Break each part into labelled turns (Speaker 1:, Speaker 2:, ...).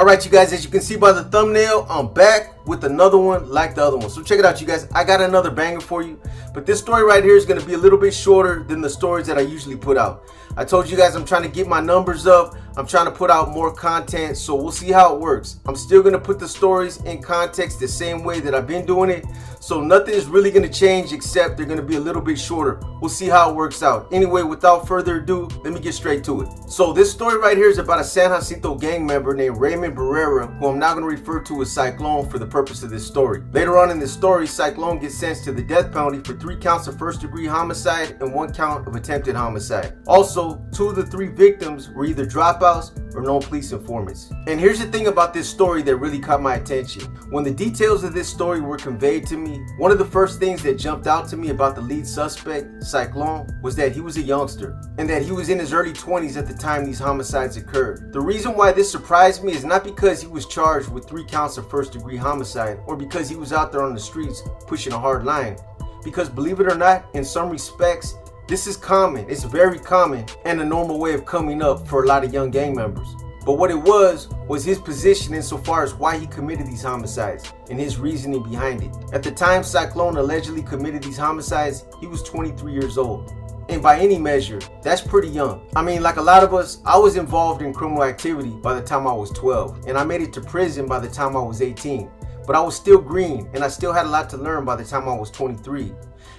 Speaker 1: Alright you guys, as you can see by the thumbnail, I'm back with another one like the other one. So check it out you guys, I got another banger for you. But this story right here is going to be a little bit shorter than the stories that I usually put out. I told you guys I'm trying to get my numbers up. I'm trying to put out more content, so we'll see how it works. I'm still going to put the stories in context the same way that I've been doing it. So nothing is really going to change except they're going to be a little bit shorter. We'll see how it works out. Anyway, without further ado, let me get straight to it. So this story right here is about a San Jacinto gang member named Raymond Barrera, who I'm now going to refer to as Cyclone for the purpose of this story. Later on in this story, Cyclone gets sentenced to the death penalty for 3 counts of first-degree homicide and 1 count of attempted homicide. Also, 2 of the 3 victims were either dropouts or known police informants. And here's the thing about this story that really caught my attention. When the details of this story were conveyed to me, one of the first things that jumped out to me about the lead suspect, Cyclone, was that he was a youngster and that he was in his early 20s at the time these homicides occurred. The reason why this surprised me is not because he was charged with 3 counts of first-degree homicide or because he was out there on the streets pushing a hard line. Because believe it or not, in some respects, this is common. It's very common and a normal way of coming up for a lot of young gang members. But what it was his position insofar as why he committed these homicides and his reasoning behind it. At the time Cyclone allegedly committed these homicides, he was 23 years old. And by any measure, that's pretty young. I mean, like a lot of us, I was involved in criminal activity by the time I was 12, and I made it to prison by the time I was 18. But I was still green, and I still had a lot to learn by the time I was 23.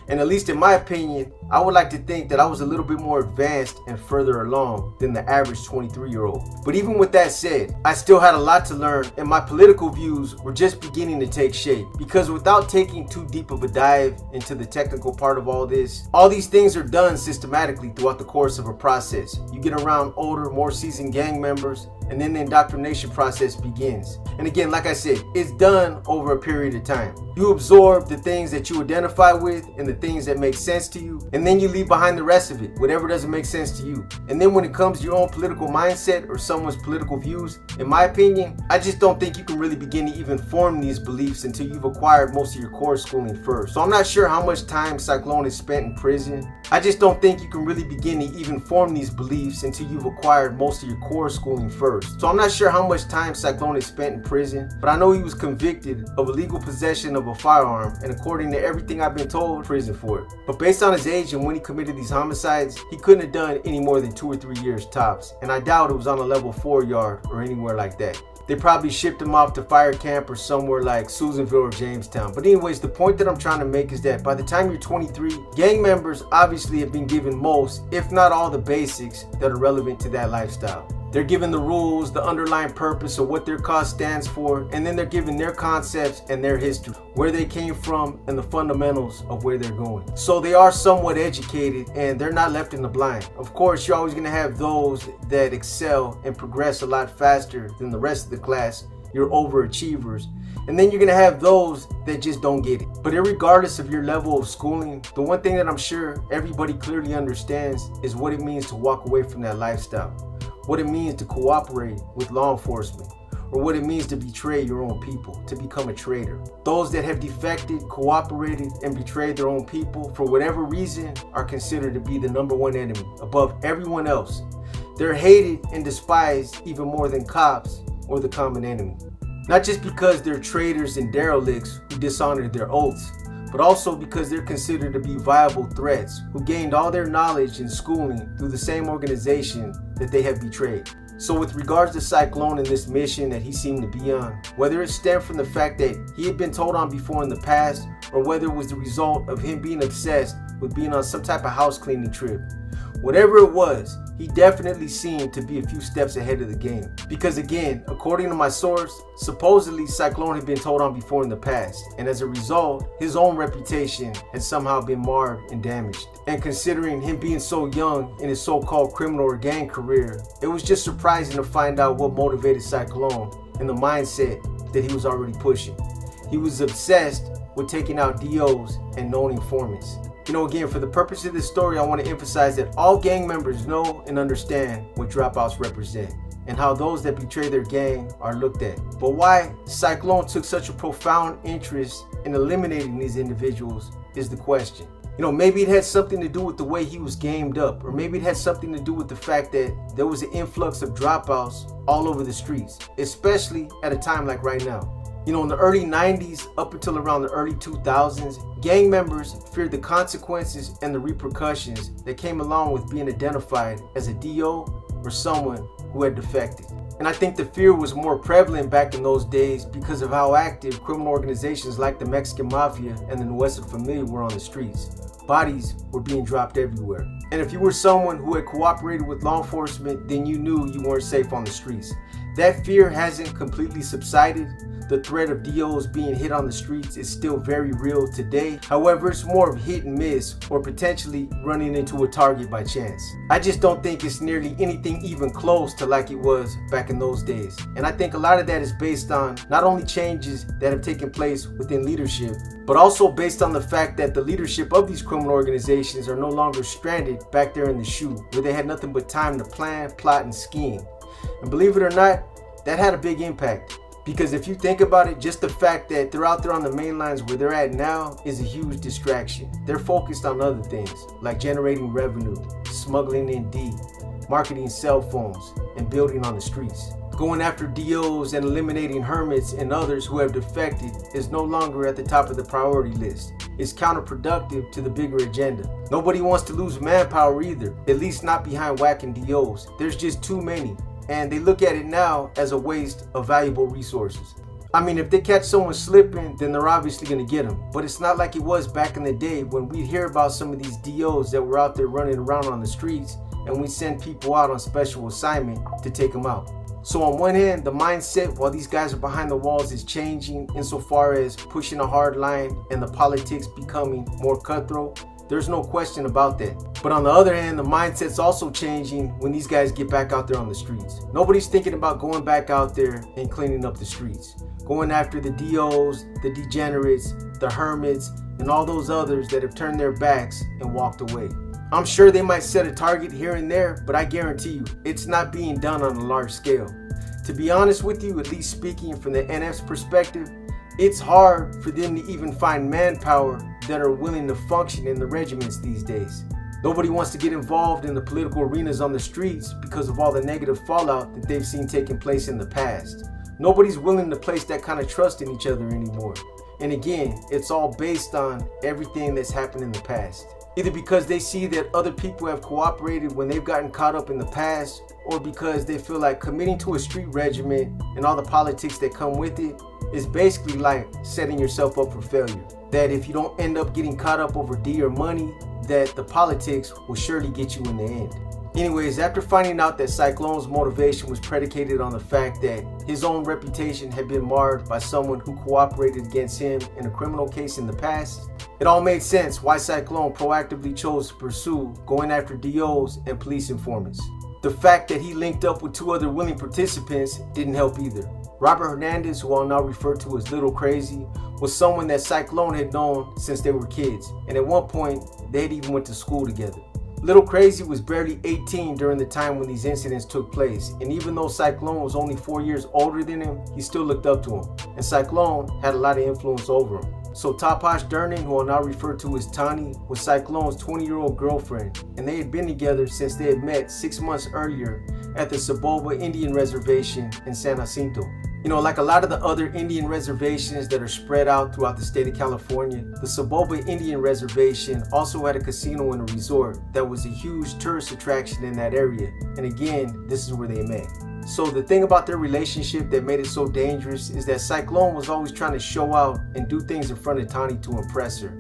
Speaker 1: And at least in my opinion, I would like to think that I was a little bit more advanced and further along than the average 23-year-old. But even with that said, I still had a lot to learn, and my political views were just beginning to take shape. Because without taking too deep of a dive into the technical part of all this, all these things are done systematically throughout the course of a process. You get around older, more seasoned gang members, and then the indoctrination process begins. And again, like I said, it's done over a period of time. You absorb the things that you identify with and the things that make sense to you, and then you leave behind the rest of it, whatever doesn't make sense to you. And then when it comes to your own political mindset or someone's political views, in my opinion, I just don't think you can really begin to even form these beliefs until you've acquired most of your core schooling first. So I'm not sure how much time Cyclone has spent in prison. I just don't think you can really begin to even form these beliefs until you've acquired most of your core schooling first. So I'm not sure how much time Cyclone has spent in prison, but I know he was convicted of illegal possession of a firearm, and according to everything I've been told, prison for it. But based on his age and when he committed these homicides, he couldn't have done any more than 2 or 3 years tops, and I doubt it was on a level 4 yard or anywhere like that. They probably shipped him off to fire camp or somewhere like Susanville or Jamestown. But anyways, the point that I'm trying to make is that by the time you're 23, gang members obviously have been given most, if not all, the basics that are relevant to that lifestyle. They're given the rules, the underlying purpose of what their cause stands for, and then they're given their concepts and their history, where they came from, and the fundamentals of where they're going. So they are somewhat educated and they're not left in the blind. Of course, you're always going to have those that excel and progress a lot faster than the rest of the class, your overachievers. And then you're going to have those that just don't get it. But irregardless of your level of schooling, the one thing that I'm sure everybody clearly understands is what it means to walk away from that lifestyle. What it means to cooperate with law enforcement, or what it means to betray your own people, to become a traitor. Those that have defected, cooperated, and betrayed their own people for whatever reason are considered to be the #1 enemy above everyone else. They're hated and despised even more than cops or the common enemy. Not just because they're traitors and derelicts who dishonored their oaths, but also because they're considered to be viable threats who gained all their knowledge and schooling through the same organization that they have betrayed. So with regards to Cyclone and this mission that he seemed to be on, whether it stemmed from the fact that he had been told on before in the past, or whether it was the result of him being obsessed with being on some type of house cleaning trip, whatever it was, he definitely seemed to be a few steps ahead of the game. Because again, according to my source, supposedly Cyclone had been told on before in the past, and as a result, his own reputation had somehow been marred and damaged. And considering him being so young in his so-called criminal or gang career, it was just surprising to find out what motivated Cyclone and the mindset that he was already pushing. He was obsessed with taking out DOs and known informants. You know, again, for the purpose of this story, I want to emphasize that all gang members know and understand what dropouts represent and how those that betray their gang are looked at. But why Cyclone took such a profound interest in eliminating these individuals is the question. Maybe it had something to do with the way he was gamed up, or maybe it had something to do with the fact that there was an influx of dropouts all over the streets, especially at a time like right now. In the early 90s up until around the early 2000s, gang members feared the consequences and the repercussions that came along with being identified as a DO or someone who had defected. And I think the fear was more prevalent back in those days because of how active criminal organizations like the Mexican Mafia and the Nuestra Familia were on the streets. Bodies were being dropped everywhere. And if you were someone who had cooperated with law enforcement, then you knew you weren't safe on the streets. That fear hasn't completely subsided. The threat of DOs being hit on the streets is still very real today. However, it's more of hit and miss, or potentially running into a target by chance. I just don't think it's nearly anything even close to like it was back in those days. And I think a lot of that is based on not only changes that have taken place within leadership, but also based on the fact that the leadership of these criminal organizations are no longer stranded back there in the chute, where they had nothing but time to plan, plot, and scheme. And believe it or not, that had a big impact. Because if you think about it, just the fact that they're out there on the main lines where they're at now is a huge distraction. They're focused on other things like generating revenue, smuggling in D, marketing cell phones, and building on the streets. Going after DOs and eliminating hermits and others who have defected is no longer at the top of the priority list. It's counterproductive to the bigger agenda. Nobody wants to lose manpower either, at least not behind whacking DOs. There's just too many. And they look at it now as a waste of valuable resources. I mean, if they catch someone slipping, then they're obviously going to get them. But it's not like it was back in the day when we'd hear about some of these DOs that were out there running around on the streets, and we'd send people out on special assignment to take them out. So on one hand, the mindset while these guys are behind the walls is changing insofar as pushing a hard line and the politics becoming more cutthroat. There's no question about that. But on the other hand, the mindset's also changing when these guys get back out there on the streets. Nobody's thinking about going back out there and cleaning up the streets, going after the DOs, the degenerates, the hermits, and all those others that have turned their backs and walked away. I'm sure they might set a target here and there, but I guarantee you, it's not being done on a large scale. To be honest with you, at least speaking from the NF's perspective, it's hard for them to even find manpower that are willing to function in the regiments these days. Nobody wants to get involved in the political arenas on the streets because of all the negative fallout that they've seen taking place in the past. Nobody's willing to place that kind of trust in each other anymore. And again, it's all based on everything that's happened in the past. Either because they see that other people have cooperated when they've gotten caught up in the past, or because they feel like committing to a street regiment and all the politics that come with it is basically like setting yourself up for failure. That if you don't end up getting caught up over D or money, that the politics will surely get you in the end. Anyways, after finding out that Cyclone's motivation was predicated on the fact that his own reputation had been marred by someone who cooperated against him in a criminal case in the past, it all made sense why Cyclone proactively chose to pursue going after DOs and police informants. The fact that he linked up with two other willing participants didn't help either. Robert Hernandez, who I'll now refer to as Little Crazy, was someone that Cyclone had known since they were kids, and at one point they had even went to school together. Little Crazy was barely 18 during the time when these incidents took place, and even though Cyclone was only 4 years older than him, he still looked up to him, and Cyclone had a lot of influence over him. So Tapash Durning, who I'll now refer to as Tani, was Cyclone's 20-year-old girlfriend, and they had been together since they had met 6 months earlier at the Saboba Indian Reservation in San Jacinto. Like a lot of the other Indian reservations that are spread out throughout the state of California, the Saboba Indian Reservation also had a casino and a resort that was a huge tourist attraction in that area. And again, this is where they met. So the thing about their relationship that made it so dangerous is that Cyclone was always trying to show out and do things in front of Tani to impress her,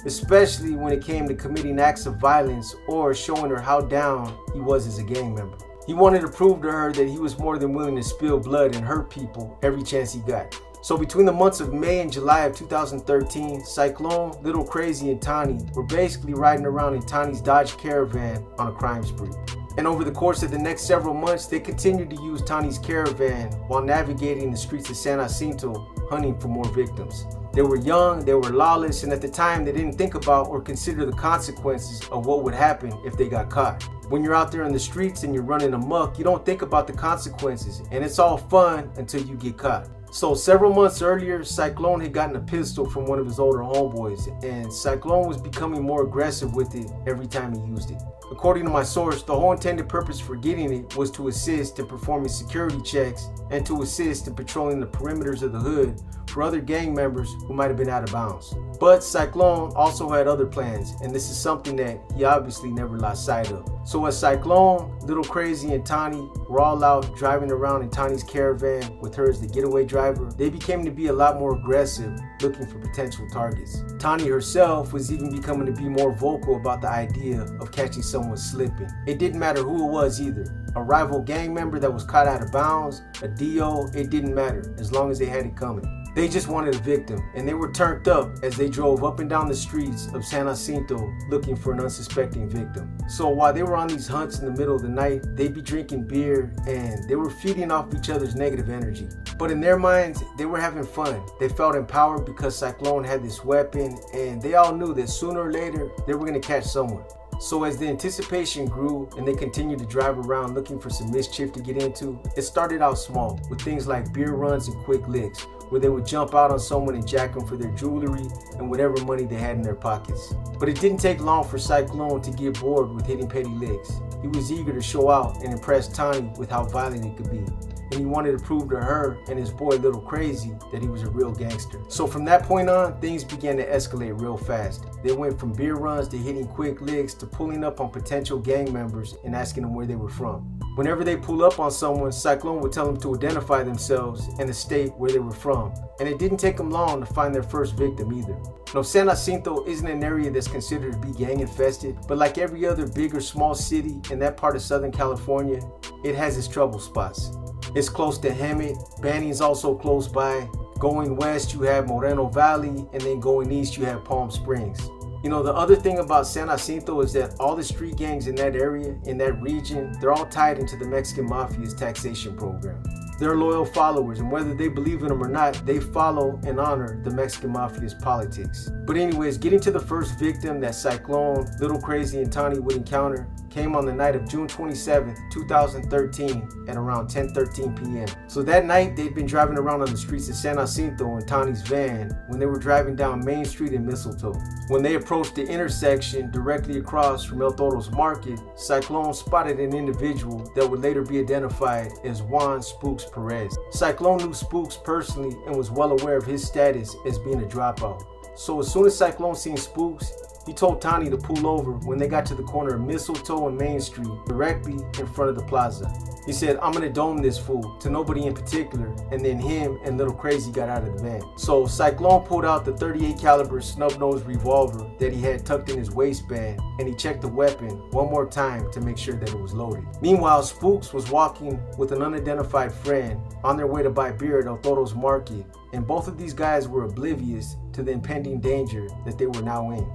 Speaker 1: especially when it came to committing acts of violence or showing her how down he was as a gang member. He wanted to prove to her that he was more than willing to spill blood and hurt people every chance he got. So between the months of May and July of 2013, Cyclone, Little Crazy, and Tani were basically riding around in Tani's Dodge Caravan on a crime spree. And over the course of the next several months, they continued to use Tani's Caravan while navigating the streets of San Jacinto, hunting for more victims. They were young, they were lawless, and at the time they didn't think about or consider the consequences of what would happen if they got caught. When you're out there in the streets and you're running amok, you don't think about the consequences, and it's all fun until you get caught. So several months earlier, Cyclone had gotten a pistol from one of his older homeboys, and Cyclone was becoming more aggressive with it every time he used it. According to my source, the whole intended purpose for getting it was to assist in performing security checks and to assist in patrolling the perimeters of the hood for other gang members who might have been out of bounds. But Cyclone also had other plans, and this is something that he obviously never lost sight of. So as Cyclone, Little Crazy, and Tani were all out driving around in Tani's caravan with her as the getaway driver, they became to be a lot more aggressive, looking for potential targets. Tani herself was even becoming to be more vocal about the idea of catching someone slipping. It didn't matter who it was either. A rival gang member that was caught out of bounds, a DO, it didn't matter as long as they had it coming. They just wanted a victim, and they were turned up as they drove up and down the streets of San Jacinto looking for an unsuspecting victim. So while they were on these hunts in the middle of the night, they'd be drinking beer and they were feeding off each other's negative energy. But in their minds, they were having fun. They felt empowered because Cyclone had this weapon, and they all knew that sooner or later they were going to catch someone. So as the anticipation grew and they continued to drive around looking for some mischief to get into, it started out small with things like beer runs and quick licks, where they would jump out on someone and jack them for their jewelry and whatever money they had in their pockets. But it didn't take long for Cyclone to get bored with hitting petty licks. He was eager to show out and impress Tani with how violent he could be. And he wanted to prove to her and his boy Little Crazy that he was a real gangster. So from that point on, things began to escalate real fast. They went from beer runs to hitting quick licks to pulling up on potential gang members and asking them where they were from. Whenever they pull up on someone, Cyclone would tell them to identify themselves and the state where they were from. And it didn't take them long to find their first victim either. Now, San Jacinto isn't an area that's considered to be gang infested, but like every other big or small city in that part of Southern California, it has its trouble spots. It's close to Hemet. Banning's also close by. Going west, you have Moreno Valley, and then going east, you have Palm Springs. You know, the other thing about San Jacinto is that all the street gangs in that area, in that region, they're all tied into the Mexican Mafia's taxation program. They're loyal followers, and whether they believe in them or not, they follow and honor the Mexican Mafia's politics. But anyways, getting to the first victim that Cyclone, Little Crazy, and Tani would encounter came on the night of June 27th, 2013 at around 10:13 p.m. So that night, they'd been driving around on the streets of San Jacinto in Tani's van when they were driving down Main Street in Mistletoe. When they approached the intersection directly across from El Toro's Market, Cyclone spotted an individual that would later be identified as Juan Spooks Perez. Cyclone knew Spooks personally and was well aware of his status as being a dropout. So as soon as Cyclone seen Spooks, he told Tani to pull over when they got to the corner of Mistletoe and Main Street, directly in front of the plaza. He said, "I'm gonna dome this fool," to nobody in particular, and then him and Little Crazy got out of the van. So Cyclone pulled out the .38 caliber snub-nosed revolver that he had tucked in his waistband, and he checked the weapon one more time to make sure that it was loaded. Meanwhile, Spooks was walking with an unidentified friend on their way to buy beer at El Toro's Market, and both of these guys were oblivious to the impending danger that they were now in.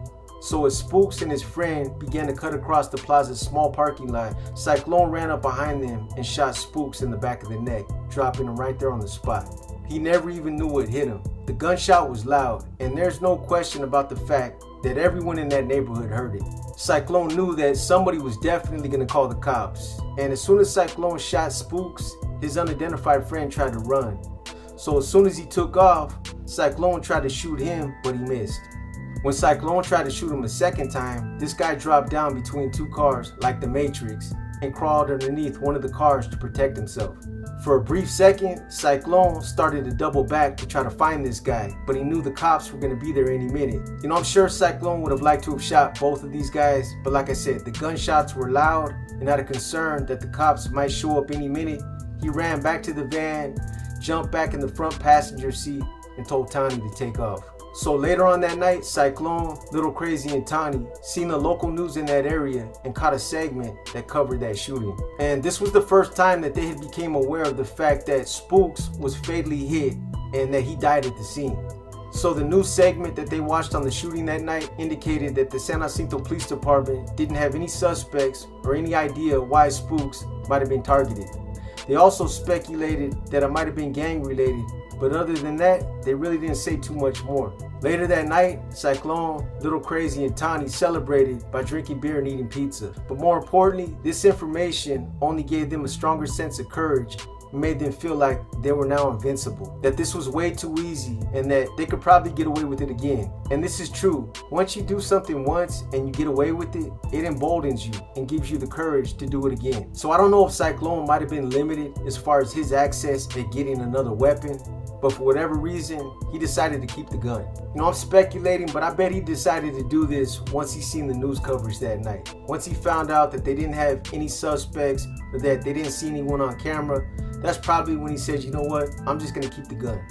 Speaker 1: So as Spooks and his friend began to cut across the plaza's small parking lot, Cyclone ran up behind them and shot Spooks in the back of the neck, dropping him right there on the spot. He never even knew what hit him. The gunshot was loud, and there's no question about the fact that everyone in that neighborhood heard it. Cyclone knew that somebody was definitely going to call the cops, and as soon as Cyclone shot Spooks, his unidentified friend tried to run. So as soon as he took off, Cyclone tried to shoot him, but he missed. When Cyclone tried to shoot him a second time, this guy dropped down between two cars like the Matrix and crawled underneath one of the cars to protect himself. For a brief second, Cyclone started to double back to try to find this guy, but he knew the cops were going to be there any minute. You know, I'm sure Cyclone would have liked to have shot both of these guys, but like I said, the gunshots were loud, and out of concern that the cops might show up any minute, he ran back to the van, jumped back in the front passenger seat, and told Tani to take off. So later on that night, Cyclone, Little Crazy, and Tani seen the local news in that area and caught a segment that covered that shooting. And this was the first time that they had became aware of the fact that Spooks was fatally hit and that he died at the scene. So the news segment that they watched on the shooting that night indicated that the San Jacinto Police Department didn't have any suspects or any idea why Spooks might have been targeted. They also speculated that it might have been gang related, but other than that, they really didn't say too much more. Later that night, Cyclone, Little Crazy, and Tani celebrated by drinking beer and eating pizza. But more importantly, this information only gave them a stronger sense of courage, made them feel like they were now invincible, that this was way too easy and that they could probably get away with it again. And this is true. Once you do something once and you get away with it, it emboldens you and gives you the courage to do it again. So I don't know if Cyclone might have been limited as far as his access at getting another weapon, but for whatever reason, he decided to keep the gun. You know, I'm speculating, but I bet he decided to do this once he seen the news coverage that night. Once he found out that they didn't have any suspects or that they didn't see anyone on camera, that's probably when he said, you know what, I'm just gonna keep the gun.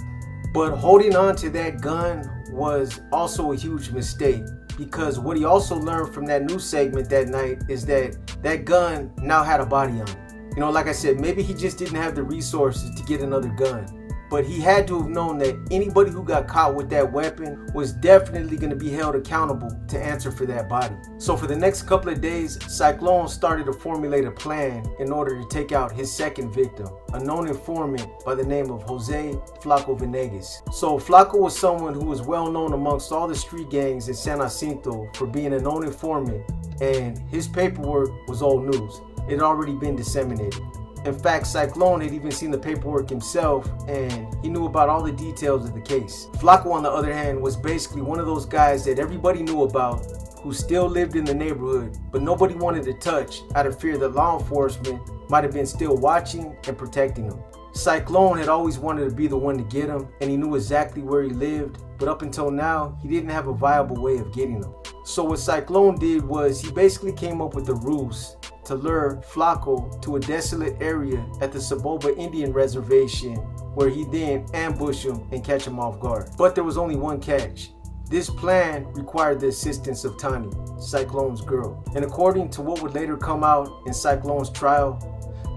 Speaker 1: But holding on to that gun was also a huge mistake, because what he also learned from that news segment that night is that that gun now had a body on it. You know, like I said, maybe he just didn't have the resources to get another gun, but he had to have known that anybody who got caught with that weapon was definitely going to be held accountable to answer for that body. So for the next couple of days, Cyclone started to formulate a plan in order to take out his second victim, a known informant by the name of Jose Flaco Venegas. So Flaco was someone who was well known amongst all the street gangs in San Jacinto for being a known informant, and his paperwork was old news. It had already been disseminated. In fact, Cyclone had even seen the paperwork himself, and he knew about all the details of the case. Flaco, on the other hand, was basically one of those guys that everybody knew about, who still lived in the neighborhood, but nobody wanted to touch out of fear that law enforcement might have been still watching and protecting him. Cyclone had always wanted to be the one to get him, and he knew exactly where he lived, but up until now, he didn't have a viable way of getting him. So what Cyclone did was he basically came up with a ruse to lure Flaco to a desolate area at the Saboba Indian Reservation, where he then ambush him and catch him off guard. But there was only one catch. This plan required the assistance of Tani, Cyclone's girl. And according to what would later come out in Cyclone's trial,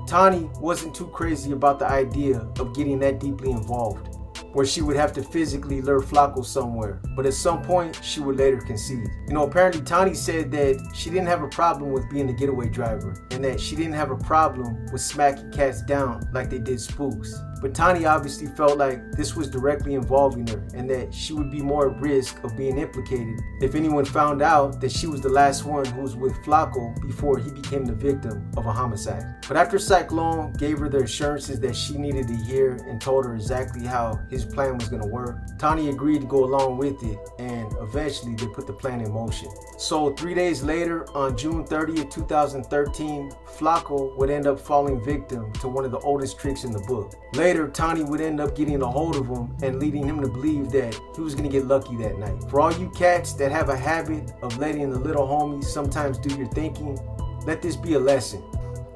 Speaker 1: Tani wasn't too crazy about the idea of getting that deeply involved, where she would have to physically lure Flaco somewhere, but at some point she would later concede. You know, apparently Tani said that she didn't have a problem with being a getaway driver, and that she didn't have a problem with smacking cats down like they did spooks. But Tani obviously felt like this was directly involving her, and that she would be more at risk of being implicated if anyone found out that she was the last one who was with Flaco before he became the victim of a homicide. But after Cyclone gave her the assurances that she needed to hear and told her exactly how his plan was going to work, Tani agreed to go along with it, and eventually they put the plan in motion. So 3 days later, on June 30th, 2013, Flaco would end up falling victim to one of the oldest tricks in the book. Later, Tani would end up getting a hold of him and leading him to believe that he was going to get lucky that night. For all you cats that have a habit of letting the little homies sometimes do your thinking, let this be a lesson.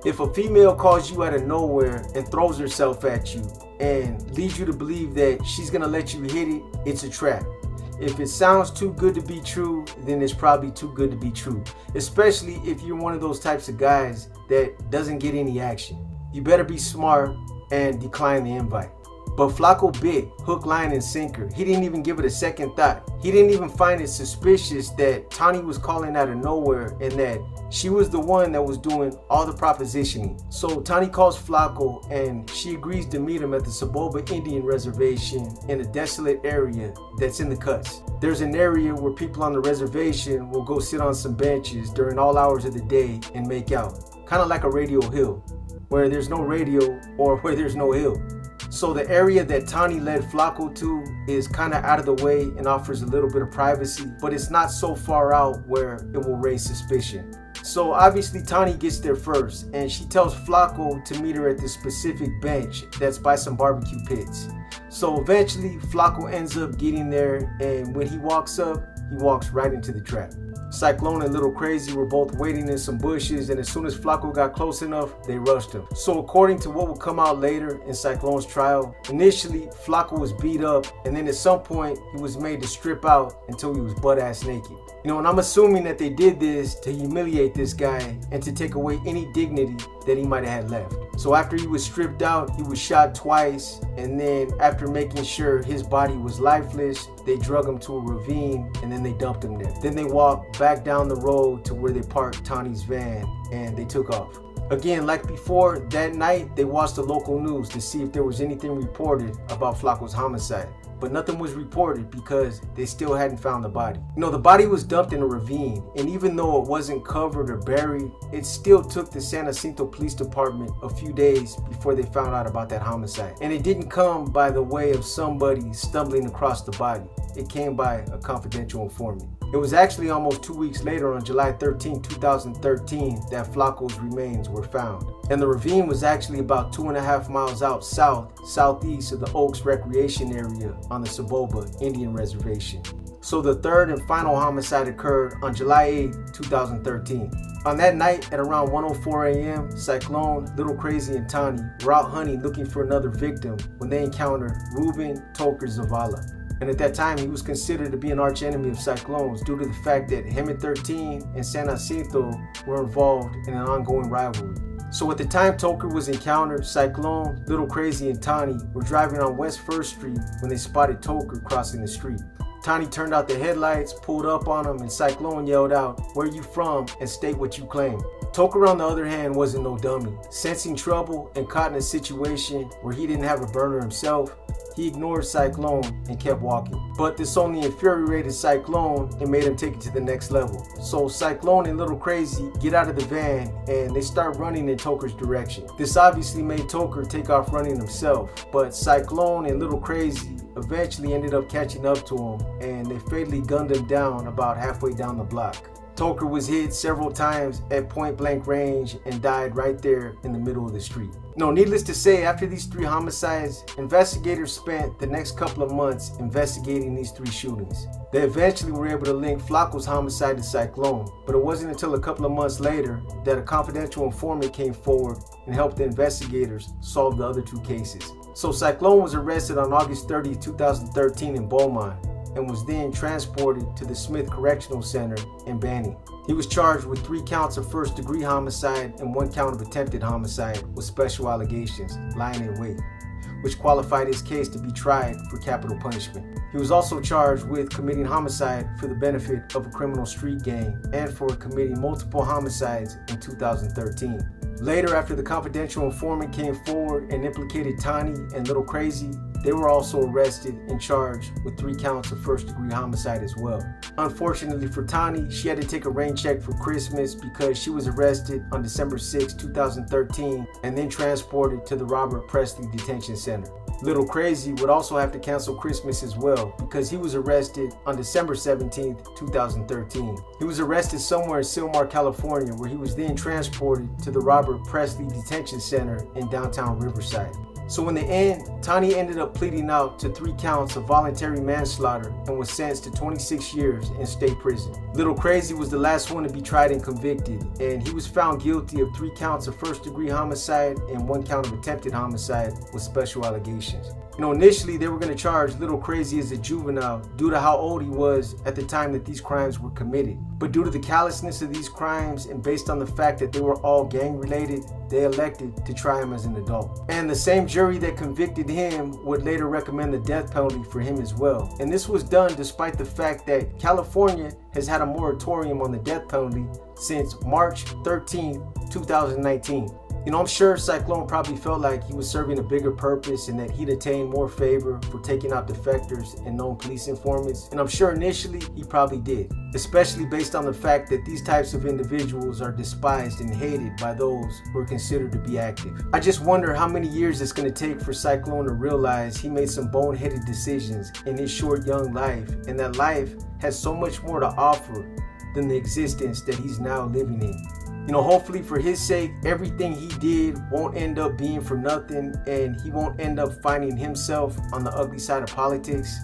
Speaker 1: If a female calls you out of nowhere and throws herself at you and leads you to believe that she's going to let you hit it, it's a trap. If it sounds too good to be true, then it's probably too good to be true. Especially if you're one of those types of guys that doesn't get any action. You better be smart and decline the invite. But Flaco bit, hook, line, and sinker. He didn't even give it a second thought. He didn't even find it suspicious that Tani was calling out of nowhere and that she was the one that was doing all the propositioning. So Tani calls Flaco and she agrees to meet him at the Saboba Indian Reservation in a desolate area that's in the cuts. There's an area where people on the reservation will go sit on some benches during all hours of the day and make out. Kind of like a radio hill, where there's no radio or where there's no hill. So the area that Tani led Flaco to is kind of out of the way and offers a little bit of privacy, but it's not so far out where it will raise suspicion. So obviously Tani gets there first, and she tells Flaco to meet her at this specific bench that's by some barbecue pits. So eventually Flaco ends up getting there, and when he walks up, he walks right into the trap. Cyclone and Little Crazy were both waiting in some bushes, and as soon as Flaco got close enough, they rushed him. So according to what would come out later in Cyclone's trial, initially Flaco was beat up, and then at some point he was made to strip out until he was butt-ass naked. You know, and I'm assuming that they did this to humiliate this guy and to take away any dignity that he might have had left. So after he was stripped out, he was shot twice, and then after making sure his body was lifeless, they drug him to a ravine and then they dumped him there. Then they walked back down the road to where they parked Tani's van and they took off. Again, like before, that night they watched the local news to see if there was anything reported about Flaco's homicide. but nothing was reported because they still hadn't found the body. The body was dumped in a ravine, and even though it wasn't covered or buried, it still took the San Jacinto Police Department a few days before they found out about that homicide. And it didn't come by the way of somebody stumbling across the body. It came by a confidential informant. It was actually almost 2 weeks later, on July 13, 2013, that Flaco's remains were found. And the ravine was actually about 2.5 miles out southeast of the Oaks Recreation Area on the Saboba Indian Reservation. So the third and final homicide occurred on July 8, 2013. On that night at around 1:04 a.m., Cyclone, Little Crazy, and Tani were out hunting looking for another victim when they encountered Ruben Toker Zavala. And at that time, he was considered to be an arch enemy of Cyclone's due to the fact that him and 13 and San Jacinto were involved in an ongoing rivalry. So at the time Toker was encountered, Cyclone, Little Crazy, and Tani were driving on West 1st Street when they spotted Toker crossing the street. Tani turned out the headlights, pulled up on him, and Cyclone yelled out, "Where you from? And state what you claim." Toker, on the other hand, wasn't no dummy. Sensing trouble and caught in a situation where he didn't have a burner himself, he ignored Cyclone and kept walking. But this only infuriated Cyclone and made him take it to the next level. So Cyclone and Little Crazy get out of the van and they start running in Toker's direction. This obviously made Toker take off running himself, but Cyclone and Little Crazy eventually ended up catching up to him and they fatally gunned him down about halfway down the block. Toker was hit several times at point blank range and died right there in the middle of the street. Needless to say, after these 3 homicides, investigators spent the next couple of months investigating these 3 shootings. They eventually were able to link Flaco's homicide to Cyclone, but it wasn't until a couple of months later that a confidential informant came forward and helped the investigators solve the other 2 cases. So Cyclone was arrested on August 30, 2013 in Beaumont, and was then transported to the Smith Correctional Center in Banning. He was charged with 3 counts of first-degree homicide and 1 count of attempted homicide with special allegations, lying in wait, which qualified his case to be tried for capital punishment. He was also charged with committing homicide for the benefit of a criminal street gang and for committing multiple homicides in 2013. Later, after the confidential informant came forward and implicated Tani and Little Crazy, they were also arrested and charged with 3 counts of first-degree homicide as well. Unfortunately for Tani, she had to take a rain check for Christmas because she was arrested on December 6, 2013 and then transported to the Robert Presley Detention Center. Little Crazy would also have to cancel Christmas as well because he was arrested on December 17, 2013. He was arrested somewhere in Sylmar, California, where he was then transported to the Robert Presley Detention Center in downtown Riverside. So in the end, Tani ended up pleading out to 3 counts of voluntary manslaughter and was sentenced to 26 years in state prison. Little Crazy was the last one to be tried and convicted, and he was found guilty of 3 counts of first-degree homicide and 1 count of attempted homicide with special allegations. Initially they were going to charge Little Crazy as a juvenile due to how old he was at the time that these crimes were committed. But due to the callousness of these crimes and based on the fact that they were all gang related, they elected to try him as an adult. And the same jury that convicted him would later recommend the death penalty for him as well. And this was done despite the fact that California has had a moratorium on the death penalty since March 13, 2019. I'm sure Cyclone probably felt like he was serving a bigger purpose and that he'd attain more favor for taking out defectors and known police informants. And I'm sure initially he probably did, especially based on the fact that these types of individuals are despised and hated by those who are considered to be active. I just wonder how many years it's going to take for Cyclone to realize he made some boneheaded decisions in his short young life, and that life has so much more to offer than the existence that he's now living in. Hopefully for his sake, everything he did won't end up being for nothing and he won't end up finding himself on the ugly side of politics.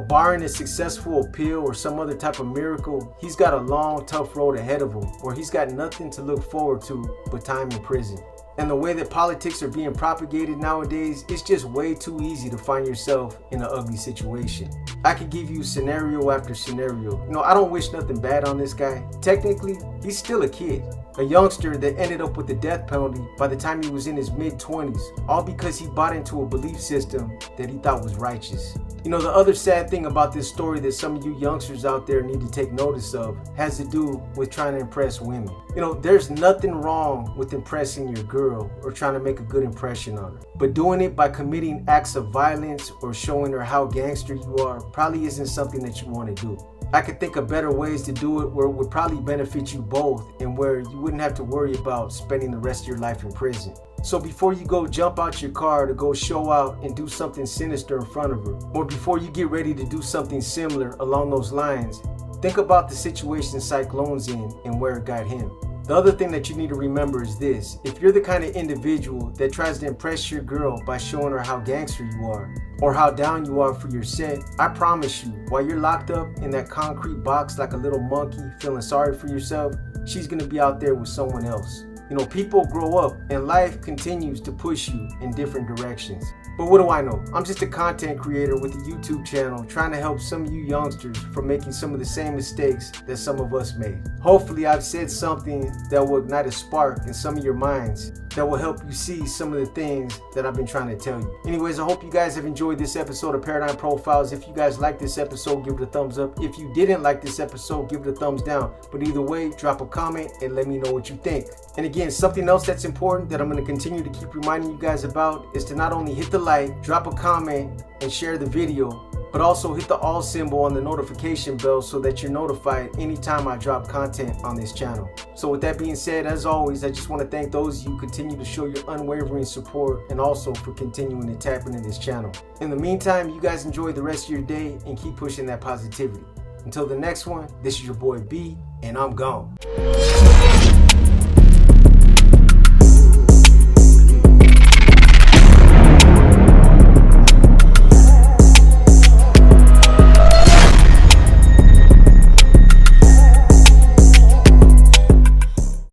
Speaker 1: Barring a successful appeal or some other type of miracle, he's got a long, tough road ahead of him where he's got nothing to look forward to but time in prison. And the way that politics are being propagated nowadays, it's just way too easy to find yourself in an ugly situation. I could give you scenario after scenario. I don't wish nothing bad on this guy. Technically, he's still a kid. A youngster that ended up with the death penalty by the time he was in his mid-20s, all because he bought into a belief system that he thought was righteous. You know, the other sad thing about this story that some of you youngsters out there need to take notice of has to do with trying to impress women. You know, there's nothing wrong with impressing your girl or trying to make a good impression on her. But doing it by committing acts of violence or showing her how gangster you are probably isn't something that you want to do. I could think of better ways to do it where it would probably benefit you both and where you wouldn't have to worry about spending the rest of your life in prison. So before you go jump out your car to go show out and do something sinister in front of her, or before you get ready to do something similar along those lines, think about the situation Cyclone's in and where it got him. The other thing that you need to remember is this: if you're the kind of individual that tries to impress your girl by showing her how gangster you are or how down you are for your set, I promise you, while you're locked up in that concrete box like a little monkey feeling sorry for yourself, she's gonna be out there with someone else. You know, people grow up and life continues to push you in different directions. But what do I know? I'm just a content creator with a YouTube channel trying to help some of you youngsters from making some of the same mistakes that some of us made. Hopefully I've said something that will ignite a spark in some of your minds that will help you see some of the things that I've been trying to tell you. Anyways, I hope you guys have enjoyed this episode of Paradigm Profiles. If you guys liked this episode, give it a thumbs up. If you didn't like this episode, give it a thumbs down. But either way, drop a comment and let me know what you think. And again, something else that's important that I'm going to continue to keep reminding you guys about is to not only hit the like, drop a comment, and share the video, but also hit the all symbol on the notification bell so that you're notified anytime I drop content on this channel. So with that being said, as always, I just want to thank those of you who continue to show your unwavering support and also for continuing to tap into this channel. In the meantime, you guys enjoy the rest of your day and keep pushing that positivity. Until the next one, this is your boy B, and I'm gone.